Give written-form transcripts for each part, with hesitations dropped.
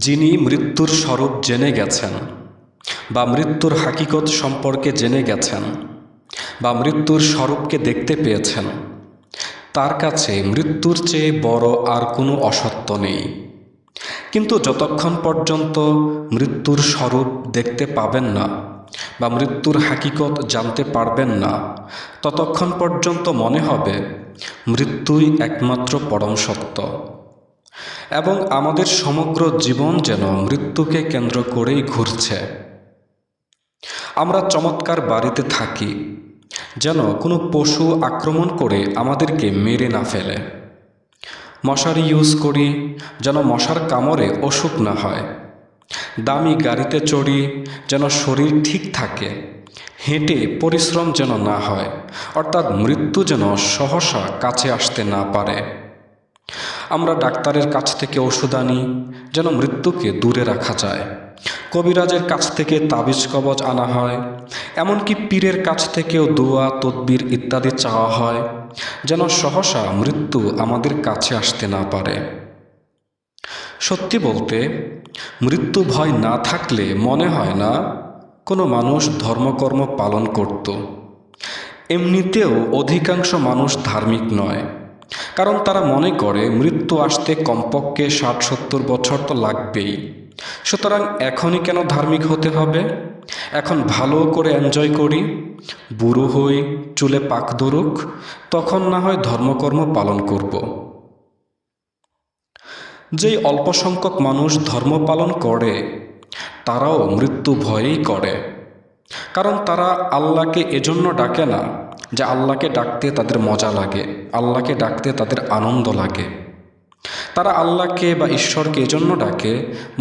যিনি মৃত্যুর স্বরূপ জেনে গেছেন বা মৃত্যুর হাকিকত সম্পর্কে জেনে গেছেন বা মৃত্যুর স্বরূপকে দেখতে পেয়েছেন, তার কাছে মৃত্যুর চেয়ে বড় আর কোনো অসত্য নেই। কিন্তু যতক্ষণ পর্যন্ত মৃত্যুর স্বরূপ দেখতে পাবেন না বা মৃত্যুর হাকিকত জানতে পারবেন না, ততক্ষণ পর্যন্ত মনে হবে মৃত্যুই একমাত্র পরম সত্য। এবং আমাদের সমগ্র জীবন যেন মৃত্যুকে কেন্দ্র করেই ঘুরছে। আমরা চমৎকার বাড়িতে থাকি, যেন কোনো পশু আক্রমণ করে আমাদেরকে মেরে না ফেলে। মশারি ইউজ করি, যেন মশার কামড়ে অসুখ না হয়। দামি গাড়িতে চড়ি, যেন শরীর ঠিক থাকে। হেঁটে পরিশ্রম যেন না হয়, অর্থাৎ মৃত্যু যেন সহসা কাছে আসতে না পারে। আমরা ডাক্তারের কাছ থেকে ওষুধ আনি, যেন মৃত্যুকে দূরে রাখা যায়। কবিরাজের কাছ থেকে তাবিজ কবজ আনা হয়, এমনকি পীরের কাছ থেকেও দোয়া তদবির ইত্যাদি চাওয়া হয়, যেন সহসা মৃত্যু আমাদের কাছে আসতে না পারে। সত্যি বলতে, মৃত্যু ভয় না থাকলে মনে হয় না কোনো মানুষ ধর্মকর্ম পালন করত। এমনিতেও অধিকাংশ মানুষ ধার্মিক নয়, কারণ তারা মনে করে মৃত্যু আসতে কমপক্ষে 60-70 বছর তো লাগবেই। সুতরাং এখনই কেন ধার্মিক হতে হবে? এখন ভালো করে এনজয় করি, বুড়ো হই, চুলে পাক ধরুক, তখন না হয় ধর্মকর্ম পালন করব। যেই অল্প সংখ্যক মানুষ ধর্ম পালন করে, তারাও মৃত্যু ভয়েই করে। কারণ তারা আল্লাহকে এজন্য ডাকে না যে আল্লাহকে ডাকতে তাদের মজা লাগে, আল্লাহকে ডাকতে তাদের আনন্দ লাগে। তারা আল্লাহকে বা ঈশ্বরকে এজন্য ডাকে,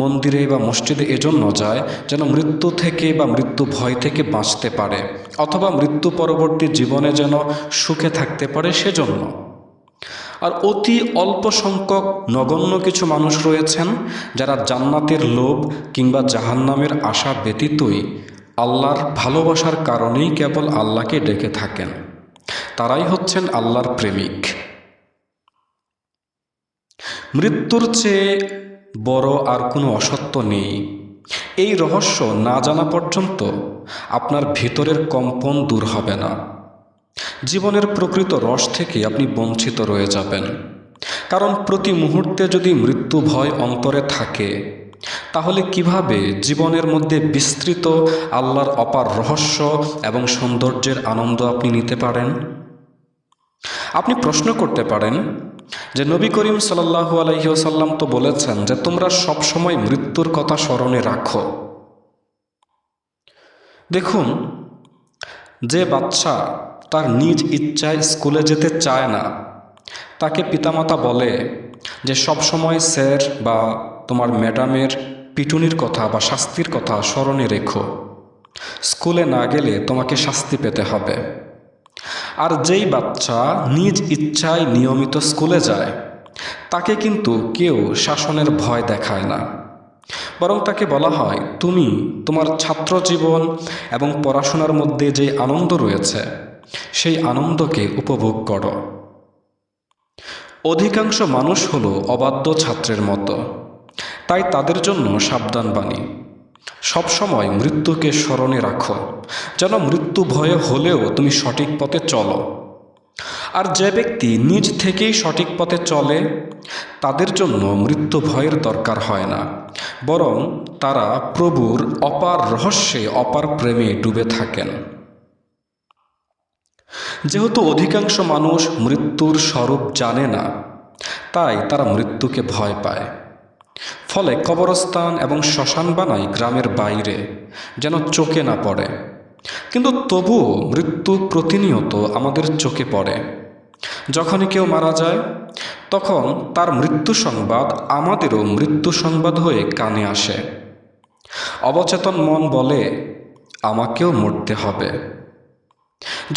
মন্দিরে বা মসজিদে এজন্য যায় যেন মৃত্যু থেকে বা মৃত্যু ভয় থেকে বাঁচতে পারে, অথবা মৃত্যু পরবর্তী জীবনে যেন সুখে থাকতে পারে সেজন্য। আর অতি অল্প সংখ্যক নগণ্য কিছু মানুষ রয়েছেন যারা জান্নাতের লোভ কিংবা জাহান্নামের আশা ব্যতীতই আল্লাহর ভালোবাসার কারণেই কেবল আল্লাহকে ডেকে থাকেন। তারাই হচ্ছেন আল্লাহর প্রেমিক। মৃত্যুর চেয়ে বড় আর কোনো অসত্য নেই। এই রহস্য না জানা পর্যন্ত আপনার ভিতরের কম্পন দূর হবে না। জীবনের প্রকৃত রস থেকে আপনি বঞ্চিত রয়ে যাবেন। কারণ প্রতি মুহূর্তে যদি মৃত্যু ভয় অন্তরে থাকে, তাহলে কিভাবে জীবনের মধ্যে বিস্তৃত আল্লাহর অপার রহস্য এবং সৌন্দর্যের আনন্দ আপনি নিতে পারেন? আপনি প্রশ্ন করতে পারেন যে নবী করিম সাল্লাল্লাহু আলাইহি ওয়াসাল্লাম তো বলেছেন যে তোমরা সবসময় মৃত্যুর কথা স্মরণে রাখো। দেখুন, যে বাচ্চা তার নিজ ইচ্ছায় স্কুলে যেতে চায় না, তাকে পিতামাতা বলে যে সবসময় স্যার বা তোমার ম্যাডামের পিটুনির কথা বা শাস্তির কথা স্মরণে রেখো, স্কুলে না গেলে তোমাকে শাস্তি পেতে হবে। আর যেই বাচ্চা নিজ ইচ্ছায় নিয়মিত স্কুলে যায়, তাকে কিন্তু কেউ শাসনের ভয় দেখায় না, বরং তাকে বলা হয় তুমি তোমার ছাত্র জীবন এবং পড়াশোনার মধ্যে যে আনন্দ রয়েছে সেই আনন্দকে উপভোগ করো। অধিকাংশ মানুষ হলো অবাধ্য ছাত্রের মতো, তাই তাদের জন্য সাবধান বাণী, সবসময় মৃত্যুকে স্মরণে রাখো, যেন মৃত্যু ভয়ে হলেও তুমি সঠিক পথে চলো। আর যে ব্যক্তি নিজ থেকেই সঠিক পথে চলে, তাদের জন্য মৃত্যু ভয়ের দরকার হয় না, বরং তারা প্রভুর অপার রহস্যে অপার প্রেমে ডুবে থাকেন। যেহেতু অধিকাংশ মানুষ মৃত্যুর স্বরূপ জানে না, তাই তারা মৃত্যুকে ভয় পায়। ফলে কবরস্থান এবং শ্মশান বানায় গ্রামের বাইরে, যেন চোখে না পড়ে। কিন্তু তবুও মৃত্যু প্রতিনিয়ত আমাদের চোখে পড়ে। যখনই কেউ মারা যায়, তখন তার মৃত্যু সংবাদ আমাদেরও মৃত্যু সংবাদ হয়ে কানে আসে। অবচেতন মন বলে আমাকেও মরতে হবে।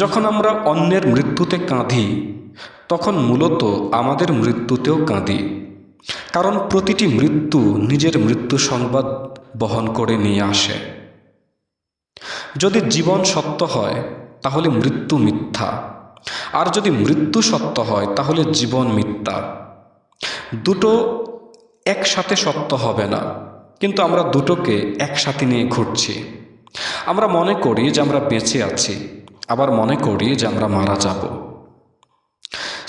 যখন আমরা অন্যের মৃত্যুতে কাঁদি, তখন মূলত আমাদের মৃত্যুতেও কাঁদি, কারণ প্রতিটি মৃত্যু নিজের মৃত্যু সংবাদ বহন করে নিয়ে আসে। যদি জীবন সত্য হয়, তাহলে মৃত্যু মিথ্যা, আর যদি মৃত্যু সত্য হয় তাহলে জীবন মিথ্যা। দুটো একসাথে সত্য হবে না। কিন্তু আমরা দুটোকে একসাথে নিয়ে ঘুরছি। আমরা মনে করি যে আমরা বেঁচে আছি, আবার মনে করি যে আমরা মারা যাব।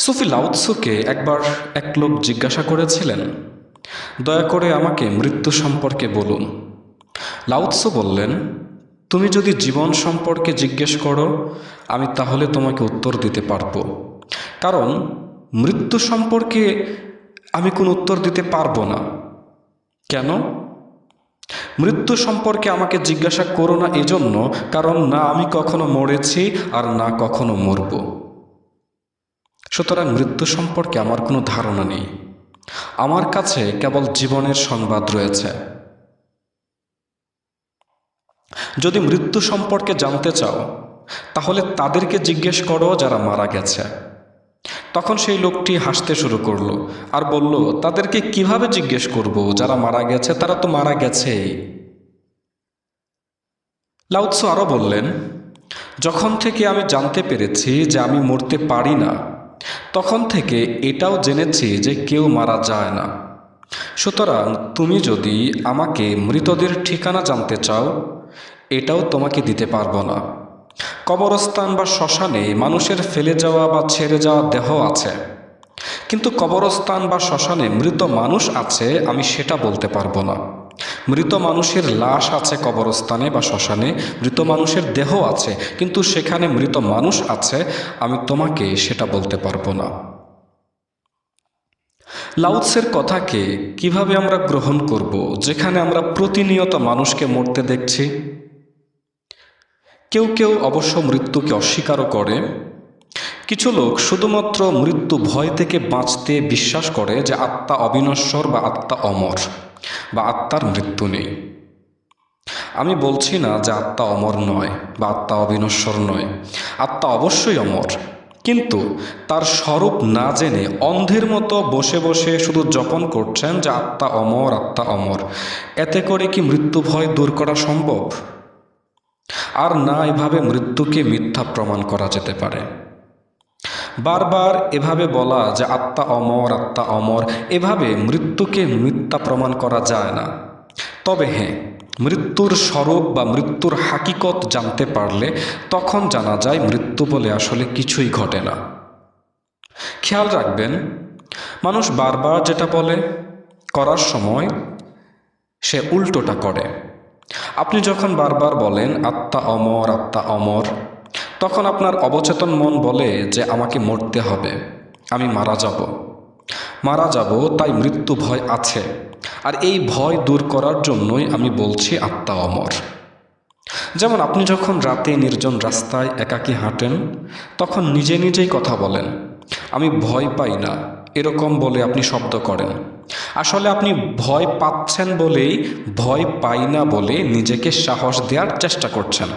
সুফি লাওৎসুকে একবার এক লোক জিজ্ঞাসা করেছিলেন, দয়া করে আমাকে মৃত্যু সম্পর্কে বলুন। লাওৎসু বললেন, তুমি যদি জীবন সম্পর্কে জিজ্ঞেস করো আমি তাহলে তোমাকে উত্তর দিতে পারবো, কারণ মৃত্যু সম্পর্কে আমি কোনো উত্তর দিতে পারবো না। কেন? মৃত্যু সম্পর্কে আমাকে জিজ্ঞাসা করো না এজন্য কারণ না আমি কখনো মরেছি আর না কখনো মরব। সুতরাং মৃত্যু সম্পর্কে আমার কোনো ধারণা নেই। আমার কাছে কেবল জীবনের সংবাদ রয়েছে। যদি মৃত্যু সম্পর্কে জানতে চাও তাহলে তাদেরকে জিজ্ঞেস করো যারা মারা গেছে। তখন সেই লোকটি হাসতে শুরু করলো আর বলল, তাদেরকে কিভাবে জিজ্ঞেস করব? যারা মারা গেছে তারা তো মারা গেছেই। লাওৎসু আরও বললেন, যখন থেকে আমি জানতে পেরেছি যে আমি মরতে পারি না, তখন থেকে এটাও জেনেছি যে কেউ মারা যায় না। সুতরাং তুমি যদি আমাকে মৃতদের ঠিকানা জানতে চাও এটাও তোমাকে দিতে পারবো না। কবরস্থান বা শ্মশানে মানুষের ফেলে যাওয়া বা ছেড়ে যাওয়া দেহ আছে, কিন্তু কবরস্থান বা শ্মশানে মৃত মানুষ আছে আমি সেটা বলতে পারবো না। মৃত মানুষের লাশ আছে কবরস্থানে বা শ্মশানে, মৃত মানুষের দেহ আছে, কিন্তু সেখানে মৃত মানুষ আছে আমি তোমাকে সেটা বলতে পারবো না। লাওৎসের কথাকে কিভাবে আমরা গ্রহণ করব যেখানে আমরা প্রতিনিয়ত মানুষকে মরতে দেখছি? কেউ কেউ অবশ্য মৃত্যুকে অস্বীকারও করে। কিছু লোক শুধুমাত্র মৃত্যু ভয় থেকে বাঁচতে বিশ্বাস করে যে আত্মা অবিনশ্বর বা আত্মা অমর বা আত্মার মৃত্যু নেই। আমি বলছি না যে আত্মা অমর নয় বা আত্মা অবিনশ্বর নয়, আত্মা অবশ্যই অমর, কিন্তু তার স্বরূপ না জেনে অন্ধের মতো বসে বসে শুধু জপন করছেন যে আত্মা অমর, আত্মা অমর। এতে করে কি মৃত্যু ভয় দূর করা সম্ভব? আর না এভাবে মৃত্যুকে মিথ্যা প্রমাণ করা যেতে পারে। বারবার এভাবে বলা যে আত্মা অমর, আত্মা অমর, এভাবে মৃত্যুকে মিথ্যা প্রমাণ করা যায় না। তবে হ্যাঁ, মৃত্যুর স্বরূপ বা মৃত্যুর হাকিকত জানতে পারলে তখন জানা যায় মৃত্যু বলে আসলে কিছুই ঘটে না। খেয়াল রাখবেন, মানুষ বারবার যেটা বলে করার সময় সে উল্টোটা করে। আপনি যখন বারবার বলেন আত্মা অমর, আত্মা অমর, তখন আপনার অবচেতন মন বলে যে আমাকে মরতে হবে, আমি মারা যাব, তাই মৃত্যু ভয় আছে, আর এই ভয় দূর করার জন্যই আমি বলছি আত্মা অমর। যেমন আপনি যখন রাতে নির্জন রাস্তায় একাকী হাঁটেন তখন নিজে নিজেই কথা বলেন, আমি ভয় পাই না, এরকম বলে আপনি শব্দ করেন। আসলে আপনি ভয় পাচ্ছেন বলেই ভয় পাই না বলে নিজেকে সাহস দেওয়ার চেষ্টা করছেন।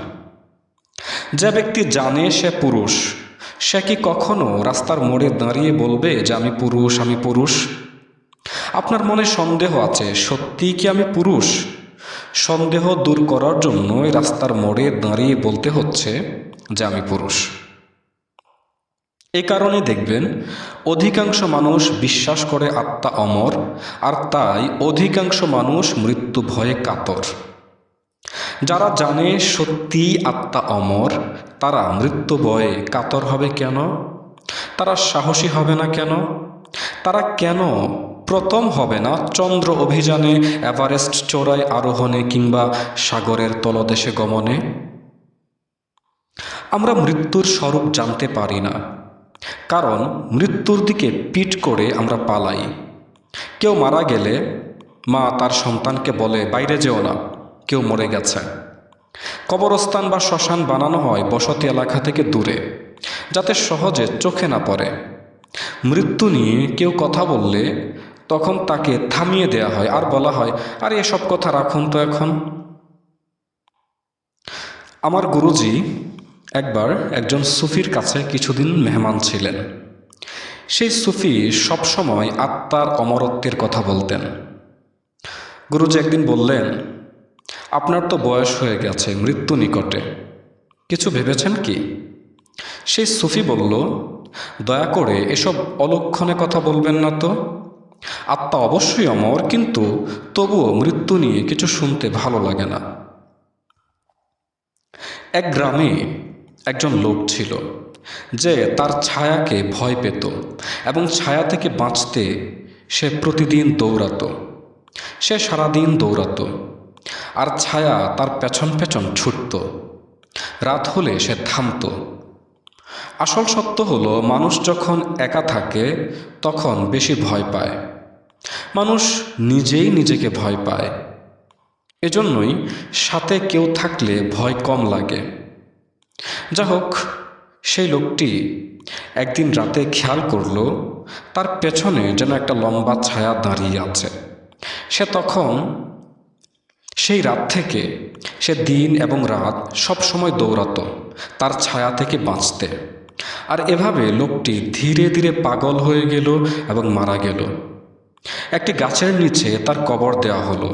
যে ব্যক্তি জানে সে পুরুষ, সে কি কখনো রাস্তার মোড়ে দাঁড়িয়ে বলবে যে আমি পুরুষ, আমি পুরুষ? আপনার মনে সন্দেহ আছে, সত্যিই কি আমি পুরুষ? সন্দেহ দূর করার জন্যই রাস্তার মোড়ে দাঁড়িয়ে বলতে হচ্ছে যে আমি পুরুষ। এই কারণে দেখবেন অধিকাংশ মানুষ বিশ্বাস করে আত্মা অমর, আর তাই অধিকাংশ মানুষ মৃত্যু ভয়ে কাতর। যারা জানে সত্যিই আত্মা অমর তারা মৃত্যু ভয়ে কাতর হবে কেন? তারা সাহসী হবে না কেন? তারা কেন প্রথম হবে না চন্দ্র অভিযানে, এভারেস্ট চূড়ায় আরোহণে কিংবা সাগরের তলদেশে গমনে? আমরা মৃত্যুর স্বরূপ জানতে পারি না, কারণ মৃত্যুর দিকে পিঠ করে আমরা পালাই। কেউ মারা গেলে মা তার সন্তানকে বলে বাইরে যেও না, কেউ মরে গেছে। কবরস্থান বা শ্মশান বানানো হয় বসতি এলাকা থেকে দূরে, যাতে সহজে চোখে না পড়ে। মৃত্যু নিয়ে কেউ কথা বললে তখন তাকে থামিয়ে দেয়া হয় আর বলা হয়, আরে এসব কথা রাখুন তো এখন। আমার গুরুজি একবার একজন সুফির কাছে কিছুদিন মেহমান ছিলেন। সেই সুফি সবসময় আত্মার অমরত্বের কথা বলতেন। গুরুজি একদিন বললেন, আপনার তো বয়স হয়ে গেছে, মৃত্যু নিকটে, কিছু ভেবেছেন কি? সেই সুফি বলল, দয়া করে এসব অলক্ষণে কথা বলবেন না তো। আত্মা অবশ্যই অমর, কিন্তু তবুও মৃত্যু নিয়ে কিছু শুনতে ভালো লাগে না। এক গ্রামে একজন লোক ছিল যে তার ছায়াকে ভয় পেত এবং ছায়া থেকে বাঁচতে সে প্রতিদিন দৌড়াতো। সে সারাদিন দৌড়াতো আর ছায়া তার পেছন পেছন ছুটত। রাত হলে সে থামতো। আসল সত্য হলো, মানুষ যখন একা থাকে তখন বেশি ভয় পায়। মানুষ নিজেই নিজেকে ভয় পায়। এজন্যই সাথে কেউ থাকলে ভয় কম লাগে। যা হোক, সেই লোকটি একদিন রাতে খেয়াল করল তার পেছনে যেন একটা লম্বা ছায়া দাঁড়িয়ে আছে। সে তখন সেই রাত থেকে সে দিন এবং রাত সব সময় দৌড়াতো তার ছায়া থেকে বাঁচতে। আর এভাবে লোকটি ধীরে ধীরে পাগল হয়ে গেল এবং মারা গেল। একটি গাছের নিচে তার কবর দেওয়া হলো।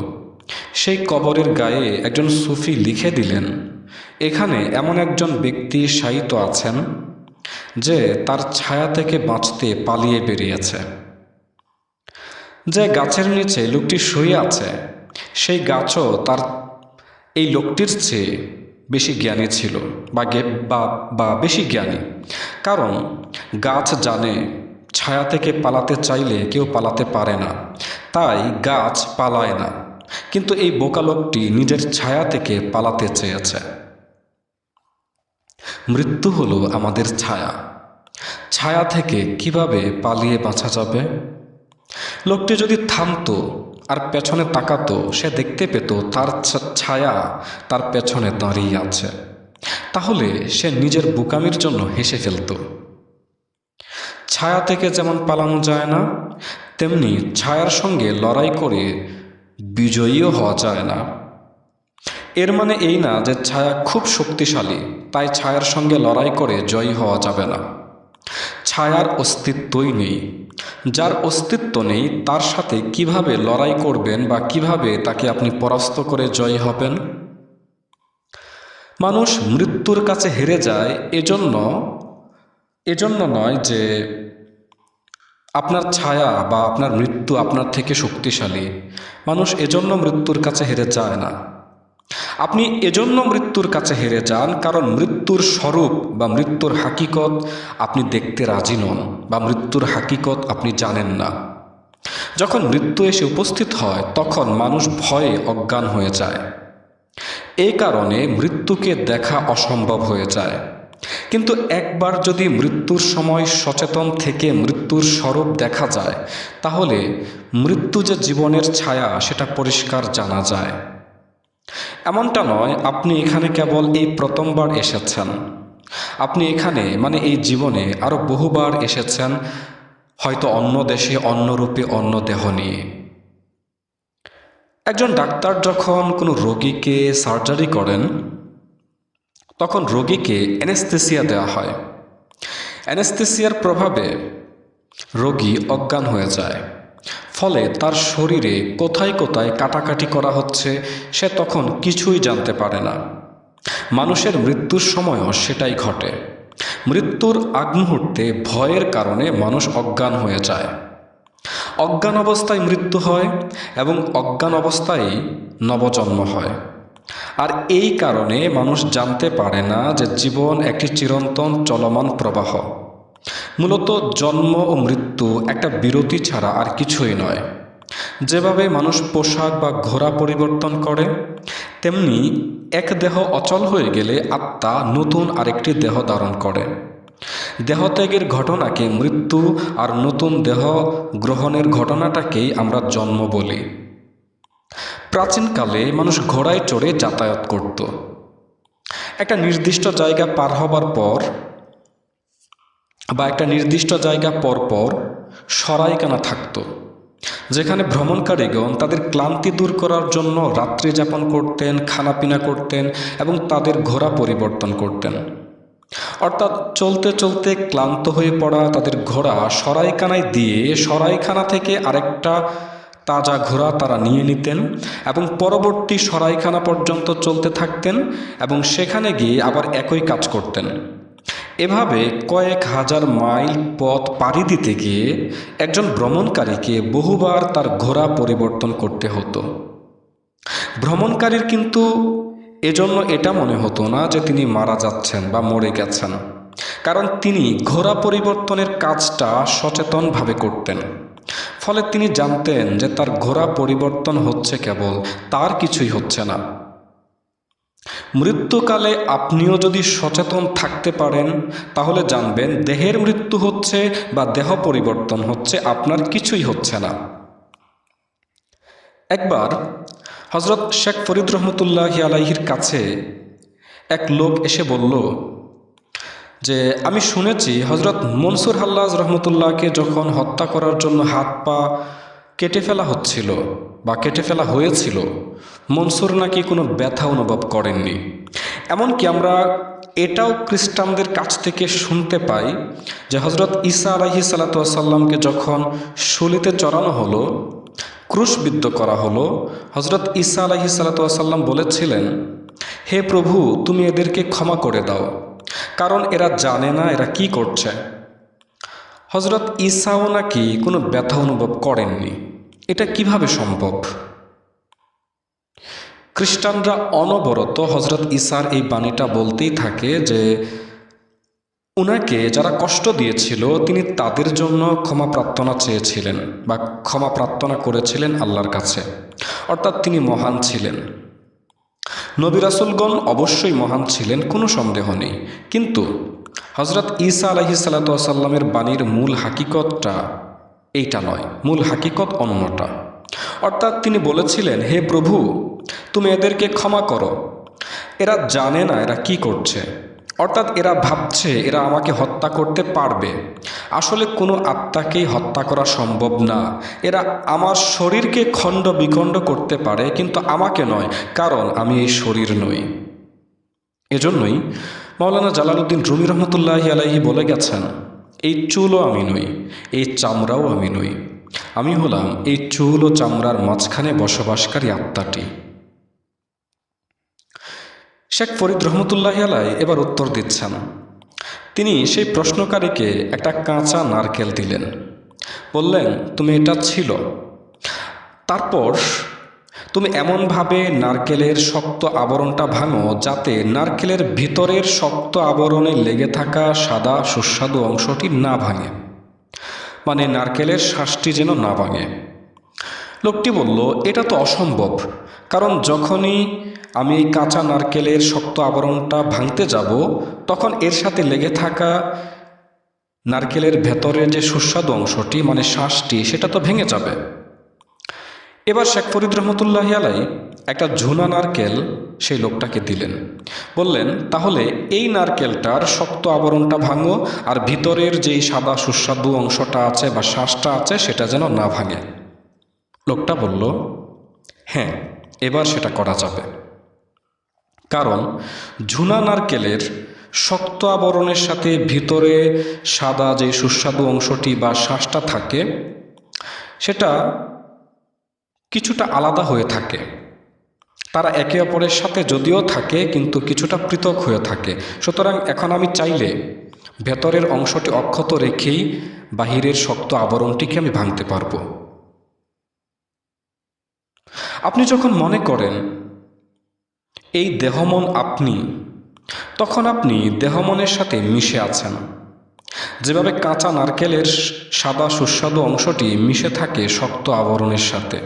সেই কবরের গায়ে একজন সুফি লিখে দিলেন, এখানে এমন একজন ব্যক্তি শায়িত আছেন যে তার ছায়া থেকে বাঁচতে পালিয়ে বেরিয়েছে। যে গাছের নিচে লোকটি শুয়ে আছে সেই গাছও তার এই লোকটির চেয়ে বেশি জ্ঞানী ছিল বা বেশি জ্ঞানী। কারণ গাছ জানে ছায়া থেকে পালাতে চাইলে কেউ পালাতে পারে না, তাই গাছ পালায় না। কিন্তু এই বোকা লোকটি নিজের ছায়া থেকে পালাতে চেয়েছে। মৃত্যু হলো আমাদের ছায়া। ছায়া থেকে কিভাবে পালিয়ে বাঁচা যাবে? লোকটি যদি থামতো আর পেছনে তাকাতো, সে দেখতে পেত তার ছায়া তার পেছনে দাঁড়িয়ে আছে। তাহলে সে নিজের বোকামির জন্য হেসে ফেলত। ছায়া থেকে যেমন পালানো যায় না, তেমনি ছায়ার সঙ্গে লড়াই করে বিজয়ীও হওয়া যায় না। এর মানে এই না যে ছায়া খুব শক্তিশালী, তাই ছায়ার সঙ্গে লড়াই করে জয়ী হওয়া যাবে না। ছায়ার অস্তিত্বই নেই। যার অস্তিত্ব নেই তার সাথে কিভাবে লড়াই করবেন বা কিভাবে তাকে আপনি পরাস্ত করে জয়ী হবেন? মানুষ মৃত্যুর কাছে হেরে যায় এজন্য নয় যে আপনার ছায়া বা আপনার মৃত্যু আপনার থেকে শক্তিশালী। মানুষ এজন্য মৃত্যুর কাছে হেরে যায় না। আপনি এজন্য মৃত্যুর কাছে হেরে যান কারণ মৃত্যুর স্বরূপ বা মৃত্যুর হাকিকত আপনি দেখতে রাজি নন, বা মৃত্যুর হাকিকত আপনি জানেন না। যখন মৃত্যু এসে উপস্থিত হয় তখন মানুষ ভয়ে অজ্ঞান হয়ে যায়। এই কারণে মৃত্যুকে দেখা অসম্ভব হয়ে যায়। কিন্তু একবার যদি মৃত্যুর সময় সচেতন থেকে মৃত্যুর স্বরূপ দেখা যায়, তাহলে মৃত্যু যে জীবনের ছায়া সেটা পরিষ্কার জানা যায়। এমনটা নয় আপনি এখানে কেবল এই প্রথমবার এসেছেন। আপনি এখানে মানে এই জীবনে আরও বহুবার এসেছেন, হয়তো অন্য দেশে, অন্য রূপে, অন্য দেহ নিয়ে। একজন ডাক্তার যখন কোনো রোগীকে সার্জারি করেন তখন রোগীকে অ্যানেস্থেসিয়া দেওয়া হয়। অ্যানেস্থেসিয়ার প্রভাবে রোগী অজ্ঞান হয়ে যায়। ফলে তার শরীরে কোথায় কোথায় কাটাকাটি করা হচ্ছে সে তখন কিছুই জানতে পারে না। মানুষের মৃত্যুর সময়ও সেটাই ঘটে। মৃত্যুর আগ মুহূর্তে ভয়ের কারণে মানুষ অজ্ঞান হয়ে যায়। অজ্ঞান অবস্থায় মৃত্যু হয় এবং অজ্ঞান অবস্থায় নবজন্ম হয়। আর এই কারণে মানুষ জানতে পারে না যে জীবন একটি চিরন্তন চলমান প্রবাহ। মূলত জন্ম ও মৃত্যু একটা বিরতি ছাড়া আর কিছুই নয়। যেভাবে মানুষ পোশাক বা ঘোড়া পরিবর্তন করে, তেমনি এক দেহ অচল হয়ে গেলে আত্মা নতুন আরেকটি দেহ ধারণ করে। দেহত্যাগের ঘটনাকে মৃত্যু আর নতুন দেহ গ্রহণের ঘটনাটাকেই আমরা জন্ম বলি। প্রাচীনকালে মানুষ ঘোড়ায় চড়ে যাতায়াত করত। একটা নির্দিষ্ট জায়গা পার হবার পর বা একটা নির্দিষ্ট জায়গা পর পর সরাইখানা থাকত, যেখানে ভ্রমণকারীগণ তাদের ক্লান্তি দূর করার জন্য রাত্রি যাপন করতেন, খানাপিনা করতেন এবং তাদের ঘোড়া পরিবর্তন করতেন। অর্থাৎ চলতে চলতে ক্লান্ত হয়ে পড়া তাদের ঘোড়া সরাইখানায় দিয়ে সরাইখানা থেকে আরেকটা তাজা ঘোড়া তারা নিয়ে নিতেন এবং পরবর্তী সরাইখানা পর্যন্ত চলতে থাকতেন এবং সেখানে গিয়ে আবার একই কাজ করতেন। এভাবে কয়েক হাজার মাইল পথ পাড়ি দিতে গিয়ে একজন ভ্রমণকারীকে বহুবার তার ঘোড়া পরিবর্তন করতে হতো। ভ্রমণকারীর কিন্তু এজন্য এটা মনে হতো না যে তিনি মারা যাচ্ছেন বা মরে গেছেন, কারণ তিনি ঘোড়া পরিবর্তনের কাজটা সচেতনভাবে করতেন। ফলে তিনি জানতেন যে তার ঘোড়া পরিবর্তন হচ্ছে, কেবল তার কিছুই হচ্ছে না। মৃত্যুকালে আপনিও যদি সচেতন থাকতে পারেন তাহলে জানবেন দেহের মৃত্যু হচ্ছে বা দেহ পরিবর্তন হচ্ছে, আপনার কিছুই হচ্ছে না। একবার হজরত শেখ ফরিদ রহমতুল্লাহ আলাইহির কাছে এক লোক এসে বলল যে আমি শুনেছি হজরত মনসুর হাল্লাজ রহমতুল্লাহকে যখন হত্যা করার জন্য হাত পা কেটে ফেলা হচ্ছিল বা কেটে ফেলা হয়েছিল, মনসুর নাকি কোনো ব্যথা অনুভব করেননি। এমনকি আমরা এটাও খ্রিস্টানদের কাছ থেকে শুনতে পাই যে হজরত ঈসা আলাইহি সাল্লাতুয়াসাল্লামকে যখন শুলিতে চড়ানো হলো, ক্রুশবিদ্ধ করা হলো, হজরত ঈসা আলাইহি সাল্লাতুয়াসাল্লাম বলেছিলেন, হে প্রভু, তুমি এদেরকে ক্ষমা করে দাও, কারণ এরা জানে না এরা কি করছে। হজরত ঈসাও নাকি কোনো ব্যথা অনুভব করেননি। এটা কিভাবে সম্ভব? খ্রিস্টানরা অনবরত হজরত ঈসার এই বাণীটা বলতেই থাকে যে উনাকে যারা কষ্ট দিয়েছিল তিনি তাদের জন্য ক্ষমা প্রার্থনা চেয়েছিলেন বা ক্ষমা প্রার্থনা করেছিলেন আল্লাহর কাছে, অর্থাৎ তিনি মহান ছিলেন। নবী রাসূলগণ অবশ্যই মহান ছিলেন, কোনো সন্দেহ নেই, কিন্তু হজরত ঈসা আলাইহিস সালামের বাণীর মূল হাকিকতটা এইটা নয়, মূল হাকিকত অন্যটা। অর্থাৎ তিনি বলেছিলেন, হে প্রভু, তুমি এদেরকে ক্ষমা করো, এরা জানে না এরা কি করছে। অর্থাৎ এরা ভাবছে এরা আমাকে হত্যা করতে পারবে, আসলে কোনো আত্মাকেই হত্যা করা সম্ভব না। এরা আমার শরীরকে খণ্ড বিখণ্ড করতে পারে, কিন্তু আমাকে নয়, কারণ আমি এই শরীর নই। এজন্যই মাওলানা জালালউদ্দিন রুমি রহমতুল্লাহি আলাইহি বলে গেছেন, এই চুলও আমি নই, এই চামড়াও আমি নই, আমি হলাম এই চুল ও চামড়ার মাঝখানে বসবাসকারী আত্মাটি। শেখ ফরিদ রহমতুল্লাহি আলাইহি এবার উত্তর দিচ্ছেন। তিনি সেই প্রশ্নকারীকে একটা কাঁচা নারকেল দিলেন, বললেন, তুমি এটা ছিল, তারপর তুমি এমনভাবে নারকেলের শক্ত আবরণটা ভাঙো যাতে নারকেলের ভিতরের শক্ত আবরণে লেগে থাকা সাদা সুস্বাদু অংশটি না ভাঙে, মানে নারকেলের শ্বাসটি যেন না ভাঙে। লোকটি বলল, এটা তো অসম্ভব, কারণ যখনই আমি এই কাঁচা নারকেলের শক্ত আবরণটা ভাঙতে যাব তখন এর সাথে লেগে থাকা নারকেলের ভেতরে যে সুস্বাদু অংশটি মানে শ্বাসটি সেটা তো ভেঙে যাবে। এবার শেখ ফরিদ রহমতুল্লাহি আলাইহি একটা ঝুনা নারকেল সেই লোকটাকে দিলেন, বললেন, তাহলে এই নারকেলটার শক্ত আবরণটা ভাঙো আর ভিতরের যেই সাদা সুস্বাদু অংশটা আছে বা শ্বাসটা আছে সেটা যেন না ভাঙে। লোকটা বলল, হ্যাঁ, এবার সেটা করা যাবে, কারণ ঝুনা নারকেলের শক্ত আবরণের সাথে ভিতরে সাদা যে সুস্বাদু অংশটি বা শ্বাসটা থাকে সেটা কিছুটা আলাদা হয়ে থাকে। তারা একে অপরের সাথে যদিও থাকে কিন্তু কিছুটা পৃথক হয়ে থাকে। সুতরাং এখন আমি চাইলে ভেতরের অংশটি অক্ষত রেখেই বাহিরের শক্ত আবরণটিকে আমি ভাঙতে পারবো। আপনি যখন মনে করেন এই দেহমন আপনি, তখন আপনি দেহমনের সাথে মিশে আছেন, যেভাবে কাঁচা নারকেলের সাদা সুস্বাদু অংশটি মিশে থাকে শক্ত আবরণের সাথে।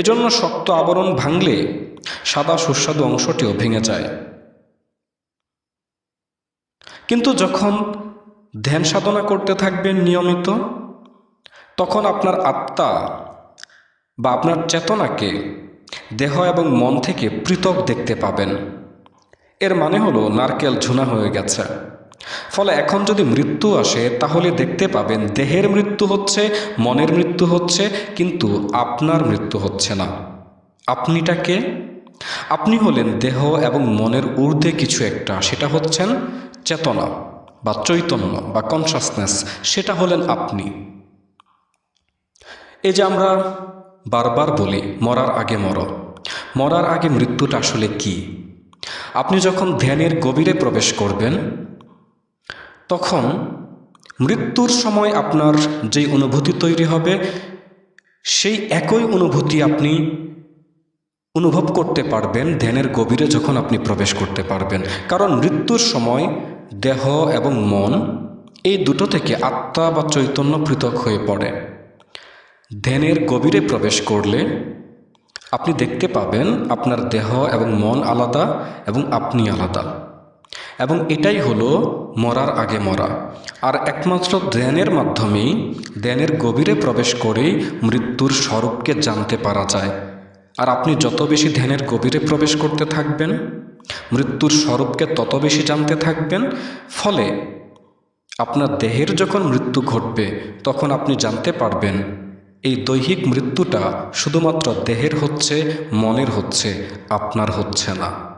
এজন্য শক্ত আবরণ ভাঙলে সাদা সুস্বাদু অংশটিও ভেঙে যায়। কিন্তু যখন ধ্যান সাধনা করতে থাকবেন নিয়মিত, তখন আপনার আত্মা বা আপনার চেতনাকে দেহ এবং মন থেকে পৃথক দেখতে পাবেন। এর মানে হলো নারকেল ঝুনা হয়ে গেছে। ফলে এখন যদি মৃত্যু আসে তাহলে দেখতে পাবেন দেহের মৃত্যু হচ্ছে, মনের মৃত্যু হচ্ছে, কিন্তু আপনার মৃত্যু হচ্ছে না। আপনিটাকে, আপনি হলেন দেহ এবং মনের ঊর্ধ্বে কিছু একটা, সেটা হচ্ছেন চেতনা বা চৈতন্য বা কনসাসনেস, সেটা হলেন আপনি। এই যে আমরা বারবার বলি মরার আগে মরো, মরার আগে মৃত্যুটা আসলে কি? আপনি যখন ধ্যানের গভীরে প্রবেশ করবেন তখন মৃত্যুর সময় আপনার যেই অনুভূতি তৈরি হবে, সেই একই অনুভূতি আপনি অনুভব করতে পারবেন ধ্যানের গভীরে যখন আপনি প্রবেশ করতে পারবেন। কারণ মৃত্যুর সময় দেহ এবং মন এই দুটো থেকে আত্মা বা চৈতন্য পৃথক হয়ে পড়ে। ধ্যানের গভীরে প্রবেশ করলে আপনি দেখতে পাবেন আপনার দেহ এবং মন আলাদা এবং আপনি আলাদা, এবং এটাই হলো মরার আগে মরা। আর একমাত্র ধ্যানের মাধ্যমেই, ধ্যানের গভীরে প্রবেশ করেই মৃত্যুর স্বরূপকে জানতে পারা যায়। আর আপনি যত বেশি ধ্যানের গভীরে প্রবেশ করতে থাকবেন, মৃত্যুর স্বরূপকে তত বেশি জানতে থাকবেন। ফলে আপনার দেহের যখন মৃত্যু ঘটবে, তখন আপনি জানতে পারবেন এই দৈহিক মৃত্যুটা শুধুমাত্র দেহের হচ্ছে, মনের হচ্ছে, আপনার হচ্ছে না।